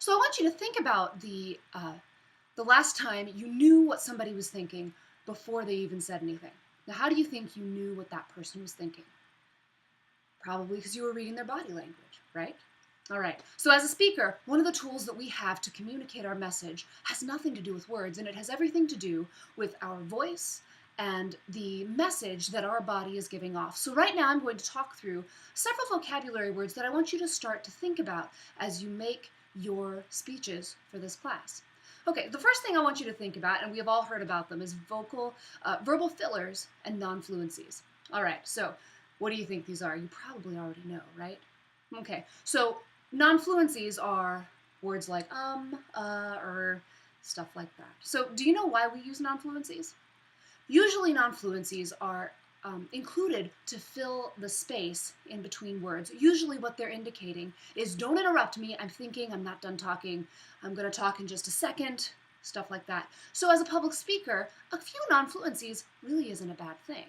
So I want you to think about the last time you knew what somebody was thinking before they even said anything. Now, how do you think you knew what that person was thinking? Probably because you were reading their body language, right? All right. So as a speaker, one of the tools that we have to communicate our message has nothing to do with words, and it has everything to do with our voice and the message that our body is giving off. So right now I'm going to talk through several vocabulary words that I want you to start to think about as you make your speeches for this class. Okay, the first thing I want you to think about, and we have all heard about them, is verbal fillers and non-fluencies. All right, so what do you think these are? You probably already know, right? Okay, so non-fluencies are words like or stuff like that. So do you know why we use non-fluencies? Usually non-fluencies are included to fill the space in between words. Usually what they're indicating is don't interrupt me, I'm thinking, I'm not done talking, I'm going to talk in just a second, stuff like that. So as a public speaker, a few non-fluencies really isn't a bad thing.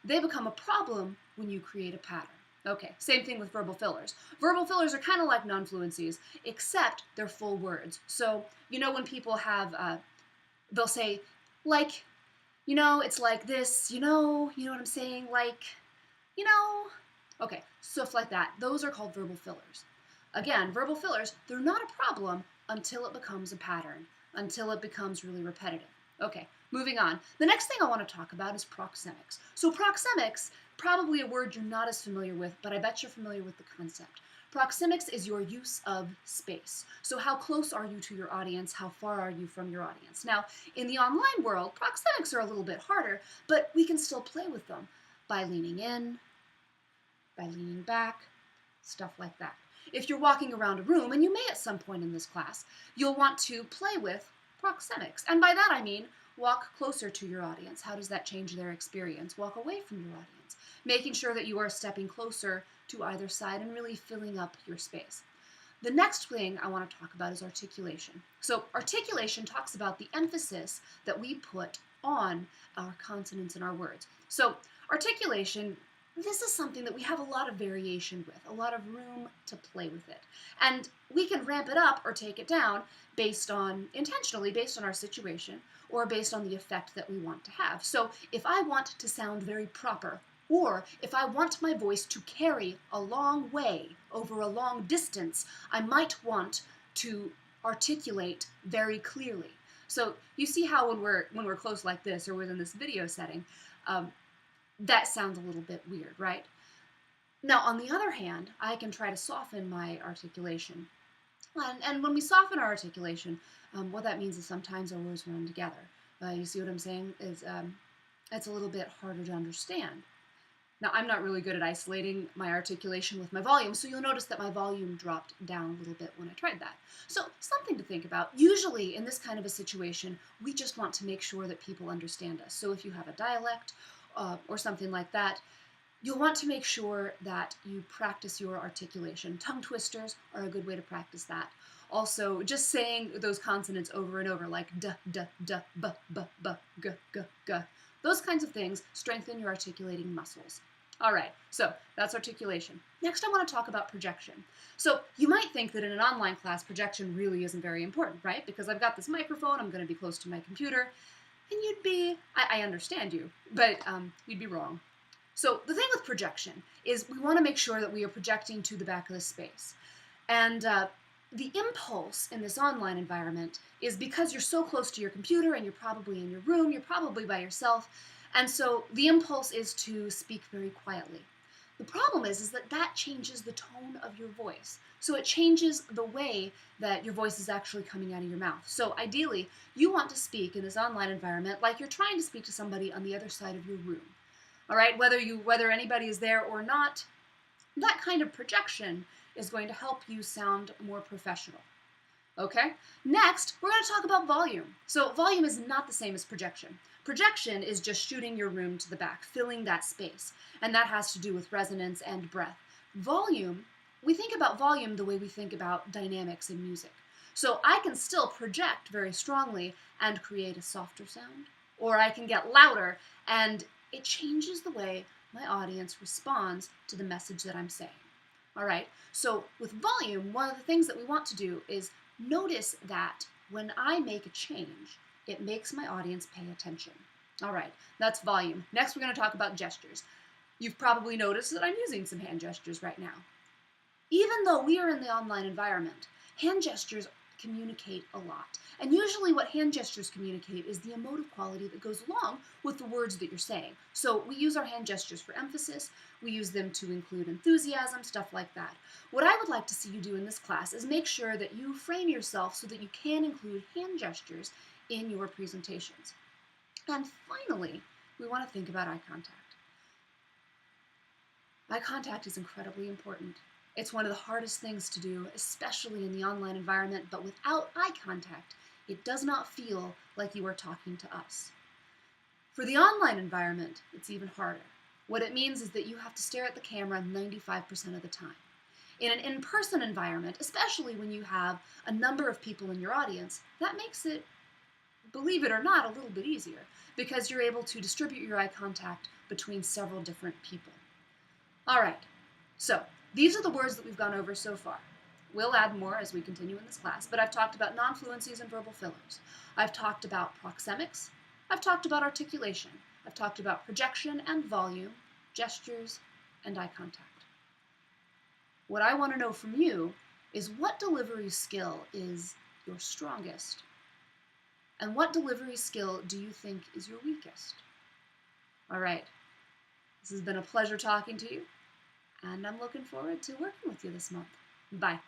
They become a problem when you create a pattern. Okay, same thing with verbal fillers. Verbal fillers are kind of like non-fluencies, except they're full words. So, you know when people have, they'll say, like, it's like this, you know what I'm saying? Like, you know, okay, stuff like that. Those are called verbal fillers. Again, verbal fillers, they're not a problem until it becomes a pattern, until it becomes really repetitive. Okay, moving on. The next thing I want to talk about is proxemics. So proxemics, probably a word you're not as familiar with, but I bet you're familiar with the concept. Proxemics is your use of space. So how close are you to your audience? How far are you from your audience? Now, in the online world, proxemics are a little bit harder, but we can still play with them by leaning in, by leaning back, stuff like that. If you're walking around a room, and you may at some point in this class, you'll want to play with proxemics. And by that I mean walk closer to your audience. How does that change their experience? Walk away from your audience, making sure that you are stepping closer to either side and really filling up your space. The next thing I want to talk about is articulation. So articulation talks about the emphasis that we put on our consonants in our words. So articulation, this is something that we have a lot of variation with, a lot of room to play with it. And we can ramp it up or take it down intentionally based on our situation or based on the effect that we want to have. So if I want to sound very proper, or if I want my voice to carry a long way over a long distance, I might want to articulate very clearly. So you see how when we're close like this or within this video setting, that sounds a little bit weird, right? Now, on the other hand, I can try to soften my articulation. And when we soften our articulation, what that means is sometimes our words run together. You see what I'm saying? It's a little bit harder to understand. Now, I'm not really good at isolating my articulation with my volume, so you'll notice that my volume dropped down a little bit when I tried that. So, something to think about. Usually, in this kind of a situation, we just want to make sure that people understand us. So if you have a dialect or something like that, you'll want to make sure that you practice your articulation. Tongue twisters are a good way to practice that. Also, just saying those consonants over and over, like d, d, d, b, b, b, g, g, g. Those kinds of things strengthen your articulating muscles. All right, so that's articulation. Next, I want to talk about projection. So you might think that in an online class, projection really isn't very important, right? Because I've got this microphone, I'm going to be close to my computer, and you'd be, I understand you, but you'd be wrong. So the thing with projection is we want to make sure that we are projecting to the back of the space. And the impulse in this online environment is because you're so close to your computer and you're probably in your room, you're probably by yourself, and so the impulse is to speak very quietly. The problem is that changes the tone of your voice. So it changes the way that your voice is actually coming out of your mouth. So ideally, you want to speak in this online environment like you're trying to speak to somebody on the other side of your room. All right, whether anybody is there or not, that kind of projection is going to help you sound more professional. Okay? Next, we're going to talk about volume. So volume is not the same as projection. Projection is just shooting your room to the back, filling that space, and that has to do with resonance and breath. Volume, we think about volume the way we think about dynamics in music. So I can still project very strongly and create a softer sound, or I can get louder, and it changes the way my audience responds to the message that I'm saying. All right, so with volume, one of the things that we want to do is notice that when I make a change, it makes my audience pay attention. All right, that's volume. Next, we're going to talk about gestures. You've probably noticed that I'm using some hand gestures right now. Even though we are in the online environment, hand gestures communicate a lot. And usually what hand gestures communicate is the emotive quality that goes along with the words that you're saying. So we use our hand gestures for emphasis, we use them to include enthusiasm, stuff like that. What I would like to see you do in this class is make sure that you frame yourself so that you can include hand gestures in your presentations. And finally, we want to think about eye contact. Eye contact is incredibly important. It's one of the hardest things to do, especially in the online environment, but without eye contact, it does not feel like you are talking to us. For the online environment, it's even harder. What it means is that you have to stare at the camera 95% of the time. In an in-person environment, especially when you have a number of people in your audience, that makes it, believe it or not, a little bit easier because you're able to distribute your eye contact between several different people. All right, so these are the words that we've gone over so far. We'll add more as we continue in this class, but I've talked about non-fluencies and verbal fillers. I've talked about proxemics. I've talked about articulation. I've talked about projection and volume, gestures, and eye contact. What I want to know from you is what delivery skill is your strongest? And what delivery skill do you think is your weakest? All right, this has been a pleasure talking to you, and I'm looking forward to working with you this month. Bye.